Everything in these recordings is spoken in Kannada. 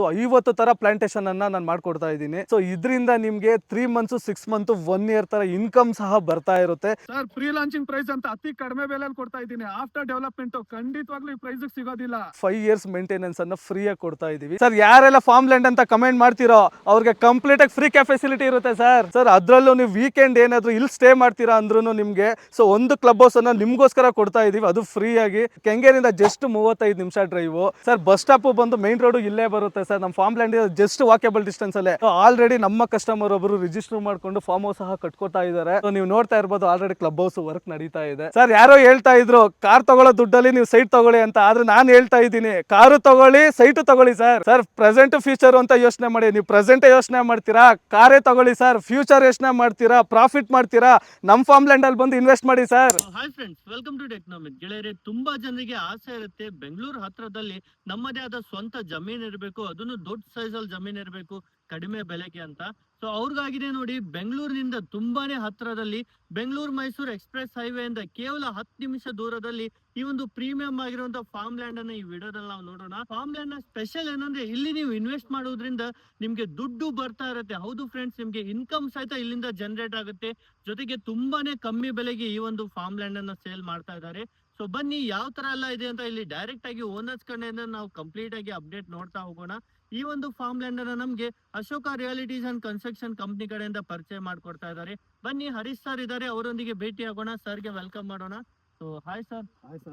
50 ತರ ಪ್ಲಾಂಟೇಶನ್ ಅನ್ನ ನಾನು ಮಾಡ್ಕೊಡ್ತಾ ಇದ್ದೀನಿ. ಸೊ ಇದರಿಂದ ನಿಮ್ಗೆ 3 ಮಂತ್ಸ್ 6 ಮಂತ್ 1 ಇಯರ್ ತರ ಇನ್ಕಮ್ ಸಹ ಬರ್ತಾ ಇರುತ್ತೆ ಸರ್. ಫ್ರೀ ಲಾಂಚಿಂಗ್ ಪ್ರೈಸ್ ಅಂತ ಅತಿ ಕಡಿಮೆ ಬೆಲೆಯಲ್ಲಿ ಕೊಡ್ತಾ ಇದ್ದೀನಿ. ಆಫ್ಟರ್ ಡೆವಲಪ್ಮೆಂಟ್ ಖಂಡಿತವಾಗ್ಲೂ ಈ ಪ್ರೈಸ್ ಸಿಗೋದಿಲ್ಲ. 5 ಇಯರ್ಸ್ ಮೇಂಟೆನೆನ್ಸ್ ಅನ್ನ ಫ್ರೀ ಆಗಿ ಕೊಡ್ತಾ ಇದೀವಿ ಸರ್. ಯಾರೆಲ್ಲ ಫಾರ್ಮ್ ಲ್ಯಾಂಡ್ ಅಂತ ಕಮೆಂಟ್ ಮಾಡ್ತಿರೋ ಅವ್ರಿಗೆ ಕಂಪ್ಲೀಟ್ ಆಗಿ ಫ್ರೀ ಕ್ಯಾಬ್ ಫೆಸಿಲಿಟಿ ಇರುತ್ತೆ ಸರ್. ಅದ್ರಲ್ಲೂ ನೀವು ವೀಕೆಂಡ್ ಏನಾದ್ರು ಇಲ್ಲಿ ಸ್ಟೇ ಮಾಡ್ತೀರಾ ಅಂದ್ರೂ ನಿಮ್ಗೆ ಸೊ ಒಂದು ಕ್ಲಬ್ ಹೌಸ್ ಅನ್ನ ನಿಮ್ಗೋಸ್ಕರ ಕೊಡ್ತಾ ಇದೀವಿ, ಅದು ಫ್ರೀ ಆಗಿ. ಕೆಂಗೇರಿಯಿಂದ ಜಸ್ಟ್ 35 ನಿಮಿಷ ಡ್ರೈವ್ ಸರ್. ಬಸ್ ಸ್ಟಾಪ್ ಬಂದು ಮೈನ್ ರೋಡ್ ಇಲ್ಲೇ ಬರುತ್ತೆ ಸರ್. ನಮ್ಮ farm land just walkable distance ಅಲ್ಲೇ. ಆಲ್ರೆಡಿ ನಮ್ಮ ಕಸ್ಟಮರ್ ಒಬ್ಬರು ರಿಜಿಸ್ಟರ್ ಮಾಡ್ಕೊಂಡು ಫಾರ್ಮ್ ಹೌಸ್ ಸಹ ಕಟ್ಕೋತಾ ಇದ್ದಾರೆ. ನೀವು ನೋಡ್ತಾ ಇರ್ಬೋದು ಆಲ್ರೆಡಿ ಕ್ಲಬ್ ಹೌಸ್ ವರ್ಕ್ ನಡೀತಾ ಇದೆ ಸರ್. ಯಾರೋ ಹೇಳ್ತಾ ಇದ್ರು ಕಾರ್ ತಗೊಳ್ಳೋ ದುಡ್ಡಲ್ಲಿ ನೀವು ಸೈಟ್ ತಗೊಳ್ಳಿ ಅಂತ, ಆದ್ರೆ ನಾನು ಹೇಳ್ತಾ ಇದ್ದೀನಿ ಕಾರು ತಗೊಳ್ಳಿ ಸೈಟ್ ತಗೊಳ್ಳಿ ಸರ್. ಪ್ರೆಸೆಂಟ್ ಫ್ಯೂಚರ್ ಅಂತ ಯೋಚನೆ ಮಾಡಿ. ನೀವು ಪ್ರೆಸೆಂಟ್ ಯೋಚನೆ ಮಾಡ್ತೀರಾ ಕಾರೇ ತಗೊಳ್ಳಿ ಸರ್. ಫ್ಯೂಚರ್ ಯೋಚನೆ ಮಾಡ್ತೀರಾ ಪ್ರಾಫಿಟ್ ಮಾಡ್ತೀರಾ, ನಮ್ಮ ಫಾರ್ಮ್ ಲ್ಯಾಂಡ್ ಅಲ್ಲಿ ಬಂದು ಇನ್ವೆಸ್ಟ್ ಮಾಡಿ sir. Hi friends, welcome to Technomic. ಗೆಳೆಯರೆ, ತುಂಬಾ ಜನರಿಗೆ ಆಸೆ ಇರುತ್ತೆ ಬೆಂಗಳೂರು ಹತ್ರದಲ್ಲಿ ನಮ್ಮದೇ ಆದ ಸ್ವಂತ ಜಮೀನ್ ಇರಬೇಕು, ಅದನ್ನು ದೊಡ್ಡ ಸೈಜ್ ಅಲ್ಲಿ ಜಮೀನ್ ಇರಬೇಕು ಕಡಿಮೆ ಬೆಲೆಗೆ ಅಂತ. ಸೊ ಅವ್ರಿಗಾಗಿದೆ ನೋಡಿ, ಬೆಂಗಳೂರಿನಿಂದ ತುಂಬಾನೇ ಹತ್ರದಲ್ಲಿ ಬೆಂಗಳೂರು ಮೈಸೂರು ಎಕ್ಸ್ಪ್ರೆಸ್ ಹೈವೇ ಇಂದ ಕೇವಲ 10 ನಿಮಿಷ ದೂರದಲ್ಲಿ ಈ ಒಂದು ಪ್ರೀಮಿಯಂ ಆಗಿರುವಂತಹ ಫಾರ್ಮ್ ಲ್ಯಾಂಡ್ ಅನ್ನ ಈ ವಿಡಿಯೋದಲ್ಲಿ ನಾವು ನೋಡೋಣ. ಫಾರ್ಮ್ ಲ್ಯಾಂಡ್ ನ ಸ್ಪೆಷಲ್ ಏನಂದ್ರೆ ಇಲ್ಲಿ ನೀವು ಇನ್ವೆಸ್ಟ್ ಮಾಡೋದ್ರಿಂದ ನಿಮ್ಗೆ ದುಡ್ಡು ಬರ್ತಾ ಇರುತ್ತೆ. ಹೌದು ಫ್ರೆಂಡ್ಸ್, ನಿಮ್ಗೆ ಇನ್ಕಮ್ ಸಹಿತ ಇಲ್ಲಿಂದ ಜನರೇಟ್ ಆಗುತ್ತೆ. ಜೊತೆಗೆ ತುಂಬಾನೇ ಕಮ್ಮಿ ಬೆಲೆಗೆ ಈ ಒಂದು ಫಾರ್ಮ್ ಲ್ಯಾಂಡ್ ಅನ್ನ ಸೇಲ್ ಮಾಡ್ತಾ ಇದ್ದಾರೆ. ಸೊ ಬನ್ನಿ ಯಾವ ತರ ಎಲ್ಲ ಇದೆ ಅಂತ ಇಲ್ಲಿ ಡೈರೆಕ್ಟ್ ಆಗಿ ಓನರ್ಸ್ ಕಡೆಯಿಂದ ನಾವು ಕಂಪ್ಲೀಟ್ ಆಗಿ ಅಪ್ಡೇಟ್ ನೋಡ್ತಾ ಹೋಗೋಣ. ಈ ಒಂದು ಫಾರ್ಮ್ ಲ್ಯಾಂಡ್ ಅನ್ನ ನಮ್ಗೆ Ashoka realities and construction company ಕಡೆಯಿಂದ ಪರಿಚಯ ಮಾಡ್ಕೊಡ್ತಾ ಇದ್ದಾರೆ. ಬನ್ನಿ, ಹರೀಶ್ ಸರ್ ಇದ್ದಾರೆ, ಅವರೊಂದಿಗೆ ಭೇಟಿ ಆಗೋಣ. ಸರ್ಗೆ ವೆಲ್ಕಮ್ ಮಾಡೋಣ. ಸೊ ಹಾಯ್ ಸರ್,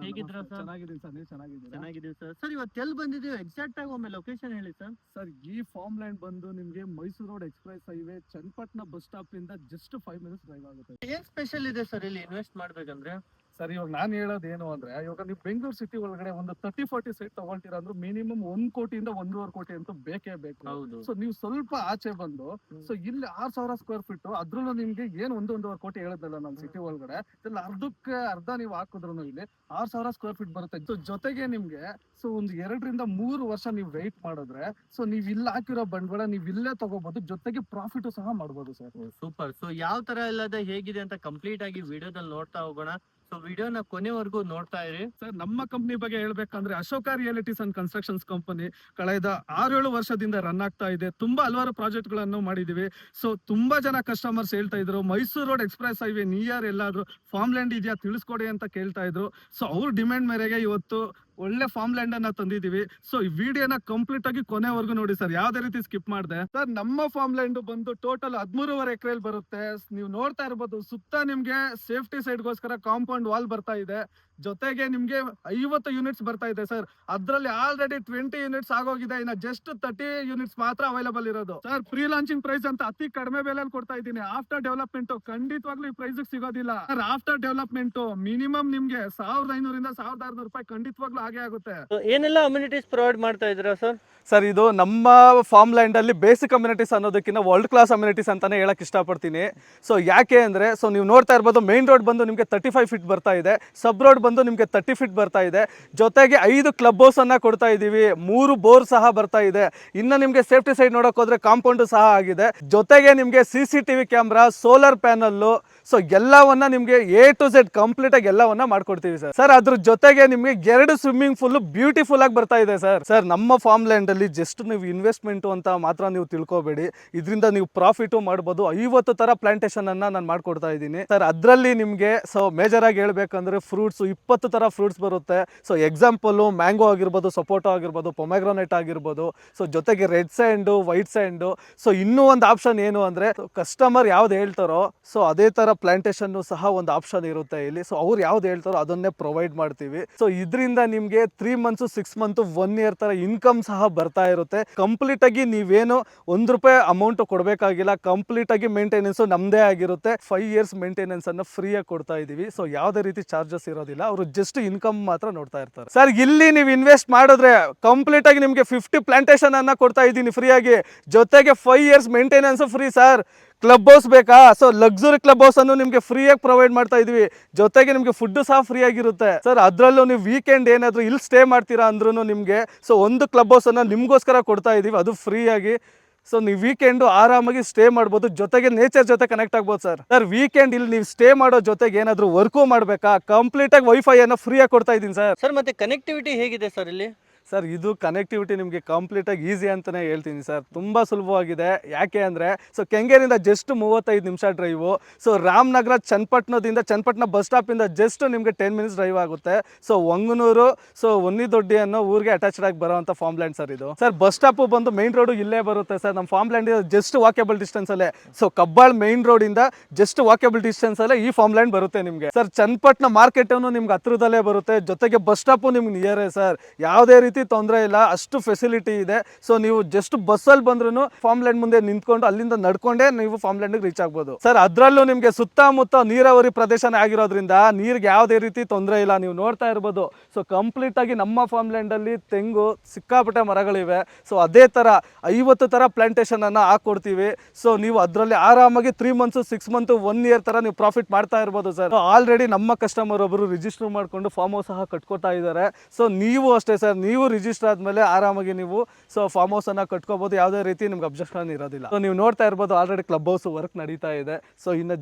ಹೇಗಿದ್ದೀರಾ ಸರ್? ಚೆನ್ನಾಗಿದ್ದೀನಿ ಸರ್, ನೀವು ಚೆನ್ನಾಗಿದ್ದೀರಾ? ಚೆನ್ನಾಗಿದ್ದೀವಿ ಸರ್. ಸರ್ ಇವತ್ತು ಎಲ್ಲಿ ಬಂದಿದ್ದೀವಿ ಎಕ್ಸಾಕ್ಟ್ ಆಗಿ ಒಮ್ಮೆ ಲೊಕೇಶನ್ ಹೇಳಿ ಸರ್. ಸರ್, ಈ ಫಾರ್ಮ್ ಲ್ಯಾಂಡ್ ಬಂದು ನಿಮ್ಗೆ Mysuru road express highway Channapatna bus stop ಇಂದ ಜಸ್ಟ್ 5 ಮಿನಿಟ್ಸ್ ಡ್ರೈವ್ ಆಗುತ್ತೆ. ಏನ್ ಸ್ಪೆಷಲ್ ಇದೆ ಸರ್ ಇಲ್ಲಿ ಇನ್ವೆಸ್ಟ್ ಮಾಡ್ಬೇಕಂದ್ರೆ? ಸರ್, ಇವಾಗ ನಾನು ಹೇಳೋದು ಏನು ಅಂದ್ರೆ, ಇವಾಗ ನೀವು ಬೆಂಗಳೂರು ಸಿಟಿ ಒಳಗಡೆ ಒಂದು 30-40 ಸೈಟ್ ತಗೊಳ್ತೀರಾ ಅಂದ್ರೆ ಮಿನಿಮಮ್ 1 ಕೋಟಿಯಿಂದ 1.5 ಕೋಟಿ ಅಂತೂ ಬೇಕೇ ಬೇಕು. ಹೌದು. ಸೊ ನೀವು ಸ್ವಲ್ಪ ಆಚೆ ಬಂದು ಸೊ ಇಲ್ಲಿ 6,000 ಸ್ಕ್ವೇರ್ ಫೀಟ್, ಅದ್ರಲ್ಲೂ ನಿಮ್ಗೆ ಏನು 1.5 ಕೋಟಿ ಹೇಳೋದಲ್ಲ ನಮ್ಮ ಸಿಟಿ ಒಳಗಡೆ. ಇಲ್ಲಿ ಅರ್ಧಕ್ಕೆ ಅರ್ಧ ನೀವು ಹಾಕಿದ್ರು ಇಲ್ಲಿ 6,000 ಸ್ಕ್ವೇರ್ ಫೀಟ್ ಬರುತ್ತೆ. ಸೊ ಜೊತೆಗೆ ನಿಮ್ಗೆ ಸೊ ಒಂದು 2ರಿಂದ 3 ವರ್ಷ ನೀವು ವೆಯ್ಟ್ ಮಾಡಿದ್ರೆ ಸೊ ನೀವು ಇಲ್ಲಿ ಹಾಕಿರೋ ಬಂಡವಾಳ ನೀವು ಇಲ್ಲೇ ತಗೋಬಹುದು, ಜೊತೆಗೆ ಪ್ರಾಫಿಟ್ ಸಹ ಮಾಡ್ಬೋದು ಸರ್. ಸೂಪರ್. ಸೊ ಯಾವ ತರ ಎಲ್ಲದ ಹೇಗಿದೆ ಅಂತ ಕಂಪ್ಲೀಟ್ ಆಗಿ ವಿಡಿಯೋದಲ್ಲಿ ನೋಡ್ತಾ ಹೋಗೋಣ. ಸೊ ವಿಡಿಯೋನ ಕೊನೆವರೆಗೂ ನೋಡ್ತಾ ಇರಿ ಸರ್. ನಮ್ಮ ಕಂಪನಿ ಬಗ್ಗೆ ಹೇಳ್ಬೇಕಂದ್ರೆ Ashoka realities and constructions company ಕಳೆದ 6-7 ವರ್ಷದಿಂದ ರನ್ ಆಗ್ತಾ ಇದೆ. ತುಂಬಾ ಹಲವಾರು ಪ್ರಾಜೆಕ್ಟ್ ಗಳನ್ನು ಮಾಡಿದೀವಿ. ಸೊ ತುಂಬಾ ಜನ ಕಸ್ಟಮರ್ಸ್ ಹೇಳ್ತಾ ಇದ್ರು Mysuru road express highway near ಎಲ್ಲಾದ್ರೂ ಫಾರ್ಮ್ ಲ್ಯಾಂಡ್ ಇದೆಯಾ ತಿಳಿಸ್ಕೊಡಿ ಅಂತ ಕೇಳ್ತಾ ಇದ್ರು. ಸೊ ಅವ್ರ ಡಿಮ್ಯಾಂಡ್ ಮೇರೆಗೆ ಇವತ್ತು ಒಳ್ಳೆ ಫಾರ್ಮ್ ಲ್ಯಾಂಡ್ ಅನ್ನ ತಂದಿದೀವಿ. ಸೊ ಈ ವಿಡಿಯೋನ ಕಂಪ್ಲೀಟ್ ಆಗಿ ಕೊನೆವರೆಗೂ ನೋಡಿ ಸರ್, ಯಾವ್ದೇ ರೀತಿ ಸ್ಕಿಪ್ ಮಾಡಿದೆ. ಸರ್, ನಮ್ಮ ಫಾರ್ಮ್ ಲ್ಯಾಂಡ್ ಬಂದು ಟೋಟಲ್ 13.5 ಎಕರೆಯಲ್ಲಿ ಬರುತ್ತೆ. ನೀವು ನೋಡ್ತಾ ಇರ್ಬೋದು ಸುತ್ತ ನಿಮ್ಗೆ ಸೇಫ್ಟಿ ಸೈಡ್ ಗೋಸ್ಕರ ಕಾಂಪೌಂಡ್ ವಾಲ್ ಬರ್ತಾ ಇದೆ. ಜೊತೆಗೆ ನಿಮ್ಗೆ 50 ಯೂನಿಟ್ಸ್ ಬರ್ತಾ ಇದೆ ಸರ್. ಅದ್ರಲ್ಲಿ ಆಲ್ರೆಡಿ 20 ಯೂನಿಟ್ಸ್ ಆಗೋಗಿದೆ, ಇನ್ನ ಜಸ್ಟ್ 30 ಯೂನಿಟ್ಸ್ ಮಾತ್ರ ಅವೈಲೇಬಲ್ ಇರೋದು ಸರ್. ಫ್ರೀ ಲಾಂಚಿಂಗ್ ಪ್ರೈಸ್ ಅಂತ ಅತಿ ಕಡಿಮೆ ಬೆಲೆಯಲ್ಲಿ ಕೊಡ್ತಾ ಇದ್ದೀನಿ. ಆಫ್ಟರ್ ಡೆವಲಪ್ಮೆಂಟ್ ಖಂಡಿತವಾಗ್ಲೂ ಈ ಪ್ರೈಸ್ ಸಿಗೋದಿಲ್ಲ ಸರ್. ಆಫ್ಟರ್ ಡೆವಲಪ್ಮೆಂಟ್ ಮಿನಿಮಮ್ ನಿಮ್ಗೆ 1,500 ರಿಂದ 1,600 ರೂಪಾಯಿ ಖಂಡಿತವಾಗ್ಲೂ ಹಾಗೆ ಆಗುತ್ತೆ. ಏನೆಲ್ಲ ಅಮ್ಯುನಿಟೀಸ್ ಪ್ರೊವೈಡ್ ಮಾಡ್ತಾ ಇದ್ದೀರಾ ಸರ್? ಸರ್, ಇದು ನಮ್ಮ ಫಾರ್ಮ್ ಲ್ಯಾಂಡ್ ಅಲ್ಲಿ ಬೇಸಿಕ್ ಅಮ್ಯುನಿಟೀಸ್ ಅನ್ನೋದಕ್ಕಿಂತ ವರ್ಲ್ಡ್ ಕ್ಲಾಸ್ ಅಮ್ಯುನಿಟೀಸ್ ಅಂತಾನೆ ಹೇಳಕ್ ಇಷ್ಟಪಡ್ತೀನಿ. ಸೊ ಯಾಕೆ ಅಂದ್ರೆ ಸೊ ನೀವು ನೋಡ್ತಾ ಇರ್ಬೋದು ಮೈನ್ ರೋಡ್ ಬಂದು ನಿಮಗೆ 35 ಫೀಟ್ ಬರ್ತಾ ಇದೆ, ಸಬ್ ರೋಡ್ ಬಂದು ನಿಮಗೆ 30 ಫೀಟ್ ಬರ್ತಾ ಇದೆ. ಜೊತೆಗೆ 5 ಕ್ಲಬ್ ಹೌಸ್ ಅನ್ನ ಕೊಡ್ತಾ ಇದೀವಿ, 3 ಬೋರ್ ಸಹ ಬರ್ತಾ ಇದೆ. ಇನ್ನು ನಿಮ್ಗೆ ಸೇಫ್ಟಿ ಸೈಡ್ ನೋಡಕ್ ಹೋದ್ರೆ ಕಾಂಪೌಂಡ್ ಸಹ ಆಗಿದೆ. ಜೊತೆಗೆ ನಿಮ್ಗೆ CCTV camera, solar panel, so ಎಲ್ಲವನ್ನ ನಿಮ್ಗೆ A to Z ಕಂಪ್ಲೀಟ್ ಆಗಿ ಎಲ್ಲವನ್ನ ಮಾಡ್ಕೊಡ್ತೀವಿ ಸರ್. ಅದ್ರ ಜೊತೆಗೆ ನಿಮ್ಗೆ 2 ಸ್ವಿಮ್ಮಿಂಗ್ ಪೂಲ್ ಬ್ಯೂಟಿಫುಲ್ ಆಗಿ ಬರ್ತಾ ಇದೆ ಸರ್. ನಮ್ಮ ಫಾರ್ಮ್ ಲ್ಯಾಂಡ್ ಅಲ್ಲಿ ಜಸ್ಟ್ ನೀವು ಇನ್ವೆಸ್ಟ್ಮೆಂಟ್ ಅಂತ ಮಾತ್ರ ನೀವು ತಿಳ್ಕೊಬೇಡಿ, ಇದರಿಂದ ನೀವು ಪ್ರಾಫಿಟ್ ಮಾಡ್ಬೋದು. 50 ತರ ಪ್ಲಾಂಟೇಶನ್ ಅನ್ನ ನಾನು ಮಾಡ್ಕೊಡ್ತಾ ಇದ್ದೀನಿ ಸರ್. ಅದರಲ್ಲಿ ನಿಮ್ಗೆ ಸೊ ಮೇಜರ್ ಆಗಿ ಹೇಳ್ಬೇಕಂದ್ರೆ ಫ್ರೂಟ್ಸ್ 20 ತರ ಫ್ರೂಟ್ಸ್ ಬರುತ್ತೆ. ಸೊ ಎಕ್ಸಾಂಪಲ್ ಮ್ಯಾಂಗೋ ಆಗಿರ್ಬೋದು, ಸಪೋಟೋ ಆಗಿರ್ಬೋದು, ಪೊಮೆಗ್ರಾನೇಟ್ ಆಗಿರ್ಬೋದು. ಸೊ ಜೊತೆಗೆ red sand, white sand. So ಇನ್ನೂ ಒಂದು ಆಪ್ಷನ್ ಏನು ಅಂದ್ರೆ ಕಸ್ಟಮರ್ ಯಾವ್ದು ಹೇಳ್ತಾರೋ ಸೊ ಅದೇ ತರ ಪ್ಲಾಂಟೇಶನ್ ಸಹ ಒಂದು ಆಪ್ಷನ್ ಇರುತ್ತೆ ಇಲ್ಲಿ. ಸೊ ಅವ್ರು ಯಾವ್ದು ಹೇಳ್ತಾರೋ ಅದನ್ನೇ ಪ್ರೊವೈಡ್ ಮಾಡ್ತೀವಿ. ಸೊ ಇದರಿಂದ ನಿಮ್ಗೆ 3 ಮಂತ್ಸ್ 6 ಮಂತ್ 1 ಇಯರ್ ತರ ಇನ್ಕಮ್ ಸಹ ಬರ್ತಾ ಇರುತ್ತೆ. ಕಂಪ್ಲೀಟ್ ಆಗಿ ನೀವೇನು ₹1 ಅಮೌಂಟ್ ಕೊಡಬೇಕಾಗಿಲ್ಲ, ಕಂಪ್ಲೀಟ್ ಆಗಿ ಮೇಂಟೆನೆನ್ಸ್ ನಮ್ದೇ ಆಗಿರುತ್ತೆ. 5 ಇಯರ್ಸ್ ಮೇಂಟೆನೆನ್ಸ್ ಅನ್ನ ಫ್ರೀ ಆಗಿ ಕೊಡ್ತಾ ಇದೀವಿ. ಸೊ ಯಾವ್ದೇ ರೀತಿ ಚಾರ್ಜಸ್ ಇರೋದಿಲ್ಲ, ಅವರು ಜಸ್ಟ್ ಇನ್ಕಮ್ ಮಾತ್ರ ನೋಡ್ತಾ ಇರ್ತಾರೆ ಸರ್. ಇಲ್ಲಿ ನೀವು ಇನ್ವೆಸ್ಟ್ ಮಾಡಿದ್ರೆ ಕಂಪ್ಲೀಟ್ ಆಗಿ ನಿಮ್ಗೆ 50 ಪ್ಲಾಂಟೇಶನ್ ಅನ್ನ ಕೊಡ್ತಾ ಇದ್ದೀನಿ ಫ್ರೀ ಆಗಿ. ಜೊತೆಗೆ 5 years maintenance free sir. Club house ಬೇಕಾ? ಸೊ ಲಕ್ಸುರಿ ಕ್ಲಬ್ ಹೌಸ್ ಅನ್ನು ನಿಮ್ಗೆ ಫ್ರೀ ಆಗಿ ಪ್ರೊವೈಡ್ ಮಾಡ್ತಾ ಇದೀವಿ. ಜೊತೆಗೆ ನಿಮ್ಗೆ ಫುಡ್ ಸಹ ಫ್ರೀ ಆಗಿರುತ್ತೆ ಸರ್. ಅದ್ರಲ್ಲೂ ನೀವು ವೀಕೆಂಡ್ ಏನಾದ್ರು ಇಲ್ಲಿ ಸ್ಟೇ ಮಾಡ್ತೀರಾ ಅಂದ್ರೂ ನಿಮ್ಗೆ ಸೊ ಒಂದು ಕ್ಲಬ್ ಹೌಸ್ ಅನ್ನ ನಿಮ್ಗೋಸ್ಕರ ಕೊಡ್ತಾ ಇದೀವಿ, ಅದು ಫ್ರೀ ಆಗಿ. ಸೊ ನೀವು ವೀಕೆಂಡ್ ಆರಾಮಾಗಿ ಸ್ಟೇ ಮಾಡ್ಬೋದು, ಜೊತೆಗೆ ನೇಚರ್ ಜೊತೆ ಕನೆಕ್ಟ್ ಆಗ್ಬೋದು ಸರ್. ವೀಕೆಂಡ್ ಇಲ್ಲಿ ನೀವು ಸ್ಟೇ ಮಾಡೋ ಜೊತೆಗೆ ಏನಾದ್ರು ವರ್ಕು ಮಾಡ್ಬೇಕಾ, ಕಂಪ್ಲೀಟ್ ಆಗಿ ವೈಫೈ ಅನ್ನ ಫ್ರೀ ಆಗಿ ಕೊಡ್ತಾ ಇದೀನಿ ಸರ್. ಮತ್ತೆ ಕನೆಕ್ಟಿವಿಟಿ ಹೇಗಿದೆ ಸರ್ ಇಲ್ಲಿ? ಸರ್ ಇದು ಕನೆಕ್ಟಿವಿಟಿ ನಿಮಗೆ ಕಂಪ್ಲೀಟಾಗಿ ಈಸಿ ಅಂತಲೇ ಹೇಳ್ತೀನಿ ಸರ್, ತುಂಬ ಸುಲಭವಾಗಿದೆ. ಯಾಕೆ ಅಂದರೆ ಸೊ ಕೆಂಗೇರಿಂದ ಜಸ್ಟ್ 35 ನಿಮಿಷ drive. So Ramanagara Channapatna bus ಸ್ಟಾಪಿಂದ ಜಸ್ಟ್ ನಿಮಗೆ 10 ಮಿನಿಟ್ಸ್ ಡ್ರೈವ್ ಆಗುತ್ತೆ. ಸೊ ಒಂಗನೂರು ಸೊ ಹೊನ್ನಿದೊಡ್ಡಿ ಅನ್ನೋ ಊರಿಗೆ ಅಟ್ಯಾಚ್ಡ್ ಆಗಿ ಬರೋವಂಥ ಫಾರ್ಮ್ ಲ್ಯಾಂಡ್ ಸರ್ ಇದು. ಸರ್ ಬಸ್ ಸ್ಟಾಪು ಬಂದು ಮೇನ್ ರೋಡು ಇಲ್ಲೇ ಬರುತ್ತೆ ಸರ್. ನಮ್ಮ farm land just walkable distance ಅಲ್ಲೇ. ಸೊ ಕಬ್ಬಾಳ್ ಮೇನ್ ರೋಡ್ ಇಂದ ಜಸ್ಟ್ ವಾಕೇಬಲ್ ಡಿಸ್ಟೆನ್ಸ್ ಅಲ್ಲೇ ಈ ಫಾರ್ಮ್ ಲ್ಯಾಂಡ್ ಬರುತ್ತೆ ನಿಮಗೆ. ಸರ್ ಚನ್ನಪಟ್ಟಣ ಮಾರ್ಕೆಟ್ ನಿಮ್ಗೆ ಹತ್ರದಲ್ಲೇ ಬರುತ್ತೆ, ಜೊತೆಗೆ ಬಸ್ ಸ್ಟಾಪು ನಿಮ್ಗೆ ನಿಯರೇ ಸರ್. ಯಾವುದೇ ರೀತಿ ತೊಂದರೆ ಇಲ್ಲ, ಅಷ್ಟು ಫೆಸಿಲಿಟಿ ಇದೆ. ಸೊ ನೀವು ಜಸ್ಟ್ ಬಸ್ಸಲ್ಲಿ ಬಂದ್ರೂ ಫಾರ್ಮ್ ಲ್ಯಾಂಡ್ ಮುಂದೆ ನಿಂತ್ಕೊಂಡು ಅಲ್ಲಿಂದ ನಡ್ಕೊಂಡೇ ನೀವು ಫಾರ್ಮ್ ಲ್ಯಾಂಡ್ ರೀಚ್ ಆಗ್ಬೋದು ಸರ್. ಅದರಲ್ಲೂ ನಿಮಗೆ ಸುತ್ತಮುತ್ತ ನೀರಾವರಿ ಪ್ರದೇಶನೇ ಆಗಿರೋದ್ರಿಂದ ನೀರಿಗೆ ಯಾವುದೇ ರೀತಿ ತೊಂದರೆ ಇಲ್ಲ. ನೀವು ನೋಡ್ತಾ ಇರ್ಬೋದು. ಸೊ ಕಂಪ್ಲೀಟ್ ಆಗಿ ನಮ್ಮ ಫಾರ್ಮ್ ಲ್ಯಾಂಡ್ ಅಲ್ಲಿ ತೆಂಗು ಸಿಕ್ಕಾಪಟ್ಟೆ ಮರಗಳಿವೆ. ಸೊ ಅದೇ ತರ 50 ತರ ಪ್ಲಾಂಟೇಶನ್ ಅನ್ನ ಹಾಕೊಡ್ತೀವಿ. ಸೊ ನೀವು ಅದರಲ್ಲಿ ಆರಾಮಾಗಿ 3 ಮಂತ್ಸ್ 6 ಮಂತ್ 1 ಇಯರ್ ತರ ನೀವು ಪ್ರಾಫಿಟ್ ಮಾಡ್ತಾ ಇರ್ಬೋದು ಸರ್. ಆಲ್ರೆಡಿ ನಮ್ಮ ಕಸ್ಟಮರ್ ಒಬ್ಬರು ರಿಜಿಸ್ಟರ್ ಮಾಡ್ಕೊಂಡು ಫಾರ್ಮ್ ಹೌಸ್ ಸಹ ಕಟ್ಕೋತಾ ಇದ್ದಾರೆ. ಸೊ ನೀವು ಅಷ್ಟೇ ಸರ್, ನೀವು ರಿಜಿಸ್ಟರ್ ಆದ್ಮೇಲೆ ಆರಾಮಾಗಿ ನೀವು ಸೊ ಫಾರ್ಮ್ ಹೌಸ್ ಅನ್ನ ಕಟ್ಕೋಬಹುದು. ಯಾವುದೇ ರೀತಿ ನಿಮ್ಗೆ ಅಬ್ಜೆಕ್ಷನ್ ಇರೋದಿಲ್ಲ. ಸೊ ನೀವು ನೋಡ್ತಾ ಇರ್ಬೋದು ಆಲ್ರೆಡಿ ಕ್ಲಬ್ ಹೌಸ್ ವರ್ಕ್ ನಡೀತಾ ಇದೆ. ಸೊ ಇನ್ನು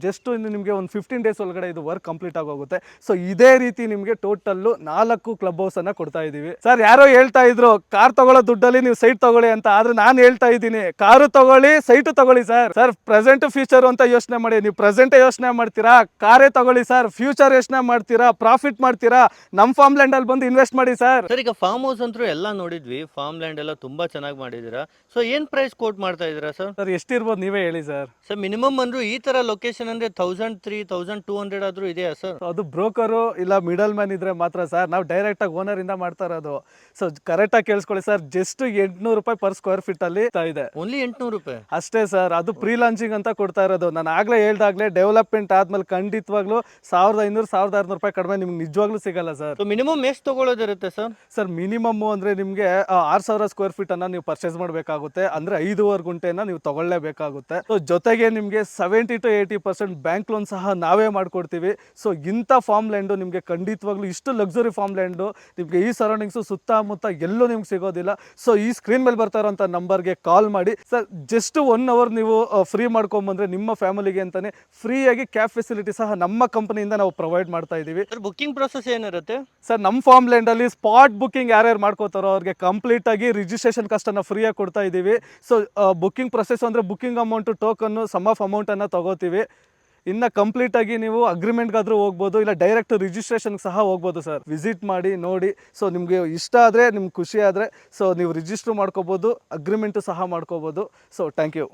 ನಿಮಗೆ ಒಂದು 15 ಡೇಸ್ ಒಳಗಡೆ ಇದು ವರ್ಕ್ ಕಂಪ್ಲೀಟ್ ಆಗೋಗುತ್ತೆ. ಸೊ ಇದೇ ರೀತಿ ನಿಮಗೆ ಟೋಟಲ್ 4 ಕ್ಲಬ್ ಹೌಸ್ ಅನ್ನ ಕೊಡ್ತಾ ಇದೀವಿ ಸರ್. ಯಾರೋ ಹೇಳ್ತಾ ಇದ್ರು ಕಾರ್ ತಗೊಳ್ಳೋ ದುಡ್ಡಲ್ಲಿ ನೀವು ಸೈಟ್ ತಗೊಳ್ಳಿ ಅಂತ, ಆದ್ರೆ ನಾನು ಹೇಳ್ತಾ ಇದ್ದೀನಿ ಕಾರು ತಗೊಳ್ಳಿ ಸೈಟ್ ತಗೊಳ್ಳಿ ಸರ್. ಸರ್ ಪ್ರೆಸೆಂಟ್ ಫ್ಯೂಚರ್ ಅಂತ ಯೋಚನೆ ಮಾಡಿ. ನೀವು ಪ್ರೆಸೆಂಟ್ ಯೋಚನೆ ಮಾಡ್ತೀರಾ, ಕಾರೇ ತಗೊಳ್ಳಿ ಸರ್. ಫ್ಯೂಚರ್ ಯೋಚನೆ ಮಾಡ್ತೀರಾ, ಪ್ರಾಫಿಟ್ ಮಾಡ್ತೀರಾ, ನಮ್ಮ ಫಾರ್ಮ್ ಲ್ಯಾಂಡ್ ಅಲ್ಲಿ ಬಂದು ಇನ್ವೆಸ್ಟ್ ಮಾಡಿ ಸರ್. ಸರ್ ಈಗ ಫಾರ್ಮ್ ಹೌಸ್ ಅಂತೂ ಎಲ್ಲ ನೋಡಿದ್ವಿ, ಫಾರ್ಮ್ ಲ್ಯಾಂಡ್ ಎಲ್ಲ ತುಂಬಾ ಚೆನ್ನಾಗಿ ಮಾಡಿದೀರಾ. ಸೊ ಏನ್ ಪ್ರೈಸ್ ಕೋಟ್ ಮಾಡ್ತಾ ಇದೀರಾ ಸರ್? ಸರ್ ಎಷ್ಟಿರ್ಬೋದು ನೀವೇ ಹೇಳಿ ಸರ್. ಸರ್ ಮಿನಿಮಮ್ ಅಂದ್ರೂ ಈ ತರ ಲೊಕೇಶನ್ ಅಂದ್ರೆ 1003 1200 ಆದ್ರೂ ಇದೆಯಾ ಸರ್? ಅದು ಬ್ರೋಕರು ಇಲ್ಲ ಮಿಡಲ್ ಮ್ಯಾನ್ ಇದ್ರೆ ಮಾತ್ರ ಸರ್. ನಾವು ಡೈರೆಕ್ಟ್ ಆಗಿ ಓನರ್ ಇಂದ ಮಾಡ್ತಾ ಇರೋದು. ಸೊ ಕರೆಕ್ಟ್ ಆಗಿ ಕೇಳಿಸ್ಕೊಳ್ಳಿ ಸರ್, ಜಸ್ಟ್ 800 ರೂಪಾಯಿ ಪರ್ ಸ್ಕ್ವೇರ್ ಫೀಟ್ ಅಲ್ಲಿ ಇದೆ. ಓನ್ಲಿ 800 ರೂಪಾಯಿ ಅಷ್ಟೇ ಸರ್. ಅದು ಪ್ರೀ ಲಾಂಚಿಂಗ್ ಅಂತ ಕೊಡ್ತಾ ಇರೋದು. ನಾನು ಆಗ್ಲೇ ಹೇಳ್ದಾಗ್ಲೇ ಡೆವಲಪ್ಮೆಂಟ್ ಆದ್ಮೇಲೆ ಖಂಡಿತವಾಗ್ಲೂ 1500-1600 ರೂಪಾಯಿ ಕಡಿಮೆ ನಿಮ್ಗೆ ನಿಜವಾಗ್ಲೂ ಸಿಗಲ್ಲ ಸರ್. ಮಿನಿಮಮ್ ಎಷ್ಟು ತಗೊಳ್ಳೋದಿರುತ್ತೆ ಸರ್? ಸರ್ ಮಿನಿಮಮ್ ಅಂದ್ರೆ ನಿಮಗೆ 6000 ಸ್ಕ್ವೇರ್ ಫೀಟ್ ಅನ್ನ ನೀವು ಪರ್ಚೇಸ್ ಮಾಡಬೇಕಾಗುತ್ತೆ. ಅಂದ್ರೆ 5.5 ಗುಂಟೆನ ನೀವು ತಗೊಳ್ಳೇಬೇಕಾಗುತ್ತೆ. ಸೊ ಜೊತೆಗೆ ನಿಮಗೆ 70 to 80% ಬ್ಯಾಂಕ್ ಲೋನ್ ಸಹ ನಾವೇ ಮಾಡ್ಕೊಡ್ತೀವಿ. ಸೊ ಇಂಥ ಫಾರ್ಮ್ ಲ್ಯಾಂಡು ನಿಮಗೆ ಖಂಡಿತವಾಗ್ಲೂ ಇಷ್ಟು ಲಕ್ಸುರಿ ಫಾರ್ಮ್ ಲ್ಯಾಂಡು ನಿಮಗೆ ಈ ಸರೌಂಡಿಂಗ್ಸು ಸುತ್ತಮುತ್ತ ಎಲ್ಲೂ ನಿಮ್ಗೆ ಸಿಗೋದಿಲ್ಲ. ಸೊ ಈ ಸ್ಕ್ರೀನ್ ಮೇಲೆ ಬರ್ತಾ ಇರೋಂಥ ನಂಬರ್ಗೆ ಕಾಲ್ ಮಾಡಿ ಸರ್. ಜಸ್ಟ್ 1 ಅವರ್ ನೀವು ಫ್ರೀ ಮಾಡ್ಕೊಂಬಂದ್ರೆ ನಿಮ್ಮ ಫ್ಯಾಮಿಲಿಗೆ ಅಂತಾನೆ ಫ್ರೀಯಾಗಿ ಕ್ಯಾಬ್ ಫೆಸಿಲಿಟಿ ಸಹ ನಮ್ಮ ಕಂಪನಿಯಿಂದ ನಾವು ಪ್ರೊವೈಡ್ ಮಾಡ್ತಾ ಇದೀವಿ. ಬುಕಿಂಗ್ ಪ್ರೊಸೆಸ್ ಏನಿರುತ್ತೆ ಸರ್? ನಮ್ಮ ಫಾರ್ಮ್ ಲ್ಯಾಂಡ್ ಅಲ್ಲಿ ಸ್ಪಾಟ್ ಬುಕಿಂಗ್ ಯಾರ್ಯಾರು ಮಾಡ್ಕೋತಾರೋ ಅವ್ರಿಗೆ ಕಂಪ್ಲೀಟ್ ಆಗಿ ರಿಜಿಸ್ಟ್ರೇಷನ್ ಕಾಸ್ಟ್ ಅನ್ನ ಫ್ರೀಯಾಗಿ ಕೊಡ್ತಾ ಇದೀವಿ. ಸೊ ಬುಕಿಂಗ್ ಪ್ರೊಸೆಸ್ ಅಂದ್ರೆ booking amount, token, sum of amount ಅನ್ನ ತಗೋತೀವಿ. ಇನ್ನು ಕಂಪ್ಲೀಟ್ ಆಗಿ ನೀವು ಅಗ್ರಿಮೆಂಟ್ಗಾದ್ರೂ ಹೋಗ್ಬೋದು, ಇಲ್ಲ ಡೈರೆಕ್ಟ್ ರಿಜಿಸ್ಟ್ರೇಷನ್ಗೆ ಸಹ ಹೋಗ್ಬೋದು ಸರ್. ವಿಸಿಟ್ ಮಾಡಿ ನೋಡಿ. ಸೊ ನಿಮಗೆ ಇಷ್ಟ ಆದರೆ, ನಿಮ್ಗೆ ಖುಷಿ ಆದರೆ ಸೊ ನೀವು ರಿಜಿಸ್ಟರ್ ಮಾಡ್ಕೋಬೋದು, ಅಗ್ರಿಮೆಂಟು ಸಹ ಮಾಡ್ಕೋಬೋದು. So thank you.